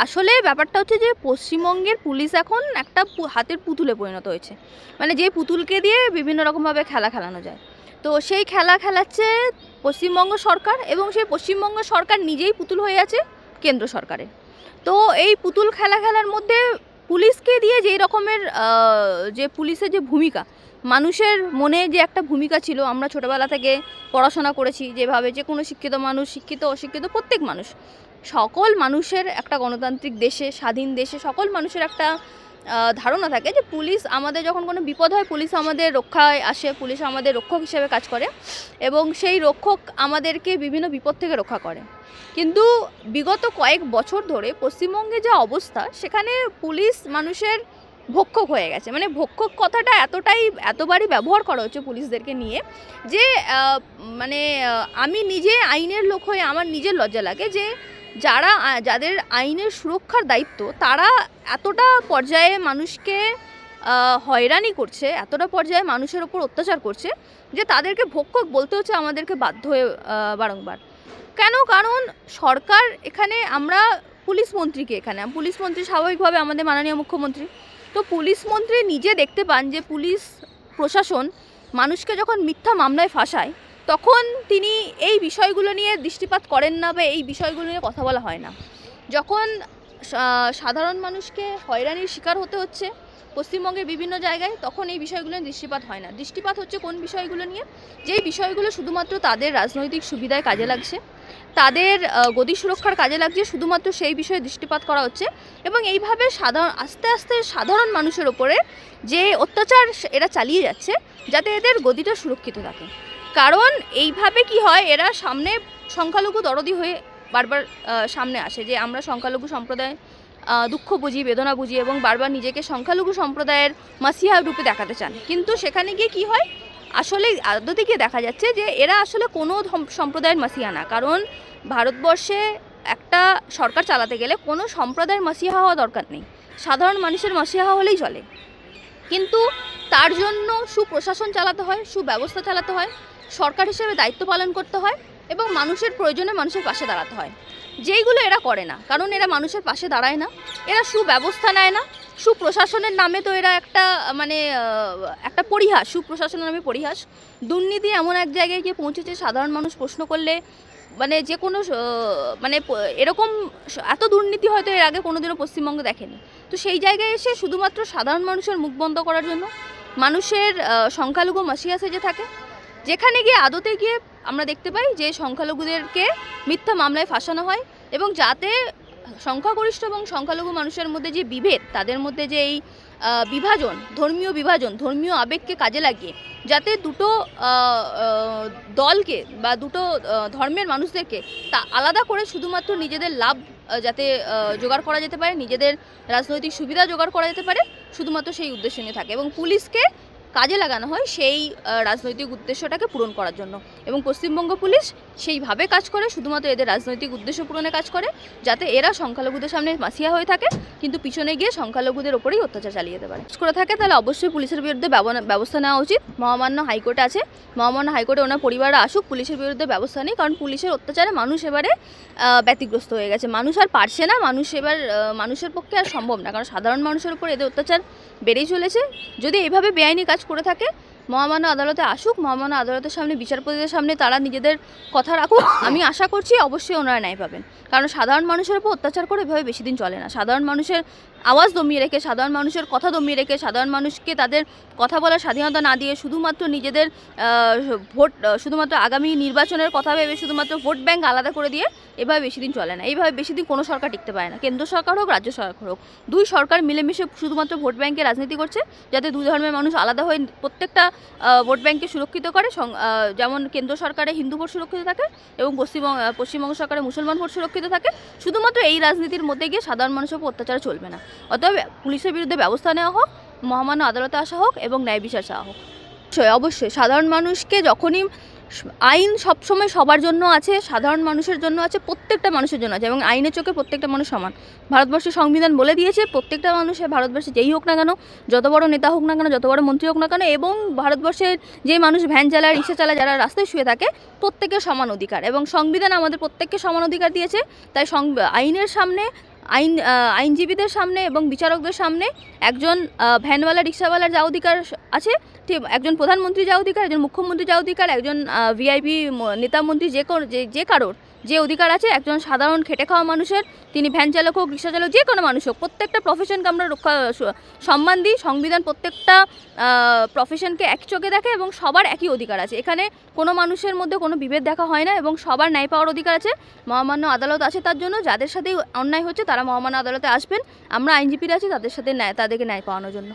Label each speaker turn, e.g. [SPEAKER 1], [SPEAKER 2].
[SPEAKER 1] আসলে ব্যাপারটা হচ্ছে যে পশ্চিমবঙ্গের পুলিশ এখন একটা হাতের পুতুলে পরিণত হয়েছে। মানে যে পুতুলকে দিয়ে বিভিন্ন রকমভাবে খেলা খেলানো যায়, তো সেই খেলা খেলাচ্ছে পশ্চিমবঙ্গ সরকার, এবং সেই পশ্চিমবঙ্গ সরকার নিজেই পুতুল হয়ে আছে কেন্দ্র সরকারের। তো এই পুতুল খেলা খেলার মধ্যে পুলিশকে দিয়ে যেই রকমের যে পুলিশের যে ভূমিকা, মানুষের মনে যে একটা ভূমিকা ছিল, আমরা ছোটোবেলা থেকে পড়াশোনা করেছি যেভাবে, যে কোনো শিক্ষিত মানুষ, শিক্ষিত অশিক্ষিত প্রত্যেক মানুষ, সকল মানুষের একটা গণতান্ত্রিক দেশে, স্বাধীন দেশে সকল মানুষের একটা ধারণা থাকে যে পুলিশ আমাদের যখন কোনো বিপদ হয়, পুলিশ আমাদের রক্ষায় আসে, পুলিশ আমাদের রক্ষক হিসেবে কাজ করে এবং সেই রক্ষক আমাদেরকে বিভিন্ন বিপদ থেকে রক্ষা করে। কিন্তু বিগত কয়েক বছর ধরে পশ্চিমবঙ্গে যে অবস্থা, সেখানে পুলিশ মানুষের ভক্ষক হয়ে গেছে। মানে ভক্ষক কথাটা এতবারই ব্যবহার করা হচ্ছে পুলিশদেরকে নিয়ে যে আমি নিজে আইনের লোক হয়ে আমার নিজের লজ্জা লাগে যে যাদের আইনের সুরক্ষার দায়িত্ব, তারা এতটা পর্যায়ে মানুষকে হয়রানি করছে, এতটা পর্যায়ে মানুষের ওপর অত্যাচার করছে যে তাদেরকে ভক্ষক বলতে হচ্ছে আমাদেরকে বাধ্য হয়ে বারংবার। কেন? কারণ সরকার এখানে, আমরা পুলিশ মন্ত্রীকে, পুলিশ মন্ত্রী স্বাভাবিকভাবে আমাদের মাননীয় মুখ্যমন্ত্রী, তো পুলিশ মন্ত্রী নিজে দেখতে পান যে পুলিশ প্রশাসন মানুষকে যখন মিথ্যা মামলায় ফাঁসায়, তখন তিনি এই বিষয়গুলো নিয়ে দৃষ্টিপাত করেন না বা এই বিষয়গুলো নিয়ে কথা বলা হয় না। যখন সাধারণ মানুষকে হয়রানির শিকার হতে হচ্ছে পশ্চিমবঙ্গের বিভিন্ন জায়গায়, তখন এই বিষয়গুলো নিয়ে দৃষ্টিপাত হয় না। দৃষ্টিপাত হচ্ছে কোন বিষয়গুলো নিয়ে? যেই বিষয়গুলো শুধুমাত্র তাদের রাজনৈতিক সুবিধায় কাজে লাগছে, তাদের গদি সুরক্ষার কাজে লাগছে, শুধুমাত্র সেই বিষয়ে দৃষ্টিপাত করা হচ্ছে। এবং এইভাবে আস্তে আস্তে সাধারণ মানুষের ওপরে যে অত্যাচার এরা চালিয়ে যাচ্ছে, যাতে এদের গদিটা সুরক্ষিত থাকে। কারণ এইভাবে কি হয়, এরা সামনে সংখ্যালঘু দরদি হয়ে বারবার সামনে আসে যে আমরা সংখ্যালঘু সম্প্রদায় দুঃখ বুঝি, বেদনা বুঝি, এবং বারবার নিজেকে সংখ্যালঘু সম্প্রদায়ের মাসিহা রূপে দেখাতে চান। কিন্তু সেখানে গিয়ে কি হয়, আসলে আদতে গিয়ে দেখা যাচ্ছে যে এরা আসলে কোনো সম্প্রদায়ের মাসিহা না। কারণ ভারতবর্ষে একটা সরকার চালাতে গেলে কোনো সম্প্রদায়ের মাসিহা হওয়া দরকার নেই, সাধারণ মানুষের মাসিহা হলেই চলে। কিন্তু তার জন্য সুপ্রশাসন চালাতে হয়, সুব্যবস্থা চালাতে হয়, সরকার হিসেবে দায়িত্ব পালন করতে হয় এবং মানুষের প্রয়োজনে মানুষের পাশে দাঁড়াতে হয়, যেইগুলো এরা করে না। কারণ এরা মানুষের পাশে দাঁড়ায় না, এরা সুব্যবস্থা নেয় না। সুপ্রশাসনের নামে তো এরা একটা পরিহাস, সুপ্রশাসনের নামে পরিহাস। দুর্নীতি এমন এক জায়গায় গিয়ে পৌঁছেছে, সাধারণ মানুষ প্রশ্ন করলে যে কোনো এরকম এত দুর্নীতি হয়তো এর আগে কোনোদিনও পশ্চিমবঙ্গে দেখেনি। তো সেই জায়গায় এসে শুধুমাত্র সাধারণ মানুষের মুখ বন্ধ করার জন্য মানুষের সংখ্যালঘু মাসিয়া সেজে থাকে, যেখানে গিয়ে আদতে গিয়ে আমরা দেখতে পাই যে সংখ্যালঘুদেরকে মিথ্যা মামলায় ফাঁসানো হয়, এবং যাতে সংখ্যাগরিষ্ঠ এবং সংখ্যালঘু মানুষের মধ্যে যে বিভেদ, তাদের মধ্যে যে এই বিভাজন, ধর্মীয় আবেগকে কাজে লাগিয়ে যাতে দুটো দলকে বা দুটো ধর্মের মানুষদেরকে তা আলাদা করে শুধুমাত্র নিজেদের লাভ যাতে জোগাড় করা যেতে পারে, নিজেদের রাজনৈতিক সুবিধা জোগাড় করা যেতে পারে, শুধুমাত্র সেই উদ্দেশ্য নিয়ে থাকে, এবং পুলিশকে কাজে লাগানো হয় সেই রাজনৈতিক উদ্দেশ্যটাকে পূরণ করার জন্য। এবং পশ্চিমবঙ্গ পুলিশ সেইভাবে কাজ করে, শুধুমাত্র এদের রাজনৈতিক উদ্দেশ্য পূরণে কাজ করে, যাতে এরা সংখ্যালঘুদের সামনে মাসিয়া হয়ে থাকে, কিন্তু পিছনে গিয়ে সংখ্যালঘুদের ওপরেই অত্যাচার চালিয়ে যেতে পারে করে থাকে। তাহলে অবশ্যই পুলিশের বিরুদ্ধে ব্যবস্থা নেওয়া উচিত। মহামান্য হাইকোর্ট আছে, মহামান্য হাইকোর্টে ওনার পরিবাররা আসুক, পুলিশের বিরুদ্ধে ব্যবস্থা নেই। কারণ পুলিশের অত্যাচারে মানুষ এবারে ব্যতিগ্রস্ত হয়ে গেছে, মানুষ আর পারছে না, মানুষের পক্ষে আর সম্ভব না। কারণ সাধারণ মানুষের উপর এদের অত্যাচার বেড়েই চলেছে। যদি এইভাবে বেআইনি কাজ করে থাকে, মহামান্য আদালতে আসুক, মহামান্য আদালতের সামনে, বিচারপতিদের সামনে তারা নিজেদের কথা রাখুক। আমি আশা করছি অবশ্যই ওনারা ন্যায় পাবেন। কারণ সাধারণ মানুষের উপর অত্যাচার করে এভাবে বেশি দিন চলে না। সাধারণ মানুষের আওয়াজ দমিয়ে রেখে, সাধারণ মানুষের কথা দমিয়ে রেখে, সাধারণ মানুষকে তাদের কথা বলার স্বাধীনতা না দিয়ে শুধুমাত্র নিজেদের শুধুমাত্র আগামী নির্বাচনের কথা ভেবে শুধুমাত্র ভোট ব্যাংক আলাদা করে দিয়ে এভাবে বেশি দিন চলে না। এইভাবে বেশি দিন কোনো সরকার টিকতে পারে না, কেন্দ্র সরকার হোক, রাজ্য সরকার হোক। দুই সরকার মিলেমিশে শুধুমাত্র ভোট ব্যাংকে রাজনীতি করছে, যাতে দুই ধর্মের মানুষ আলাদা হয়ে প্রত্যেকটা ভোট ব্যাংককে সুরক্ষিত করে। যেমন কেন্দ্র সরকারে হিন্দু ভোট সুরক্ষিত থাকে এবং পশ্চিমবঙ্গ সরকারে মুসলমান ভোট সুরক্ষিত থাকে। শুধুমাত্র এই রাজনীতির মধ্যে গিয়ে সাধারণ মানুষের উপর অত্যাচার চলবে না। অতএব পুলিশের বিরুদ্ধে ব্যবস্থা নেওয়া হোক, মহামান্য আদালতে আসা হোক এবং ন্যায় বিচার চাওয়া হোক। অবশ্যই সাধারণ মানুষকে যখনই আইন সবসময় সবার জন্য আছে, সাধারণ মানুষের জন্য আছে, প্রত্যেকটা মানুষের জন্য আছে, এবং আইনের চোখে প্রত্যেকটা মানুষ সমান। ভারতবর্ষের সংবিধান বলে দিয়েছে প্রত্যেকটা মানুষ, ভারতবর্ষে যেই হোক না কেন, যত বড় নেতা হোক না কেন, যত বড় মন্ত্রী হোক না কেন, এবং ভারতবর্ষের যে মানুষ ভ্যান চালায়, রিক্সা চালায়, যারা রাস্তায় শুয়ে থাকে, প্রত্যেকের সমান অধিকার, এবং সংবিধান আমাদের প্রত্যেককে সমান অধিকার দিয়েছে। তাই আইনের সামনে আইনজীবীদের সামনে এবং বিচারকদের সামনে একজন ভ্যানওয়ালা রিক্সাওয়ালার যা অধিকার আছে, ঠিক একজন প্রধানমন্ত্রী যা অধিকার, একজন মুখ্যমন্ত্রী যা অধিকার, একজন ভিআইপি নেতা মন্ত্রী যে কারোর যে অধিকার আছে, একজন সাধারণ খেটে খাওয়া মানুষের, তিনি ভ্যান চালক হোক, রিক্সা চালক, যে কোনো মানুষ হোক, প্রত্যেকটা প্রফেশনকে আমরা সম্মান দিই। সংবিধান প্রত্যেকটা প্রফেশনকে এক চোখে দেখে এবং সবার একই অধিকার আছে। এখানে কোনো মানুষের মধ্যে কোনো বিভেদ দেখা হয় না এবং সবার ন্যায় পাওয়ার অধিকার আছে। মহামান্য আদালত আছে তার জন্য, যাদের সাথেই অন্যায় হচ্ছে তারা মহামান্য আদালতে আসবেন। আমরা আইনজীবীরা আছি তাদেরকে ন্যায় পাওয়ানোর জন্য।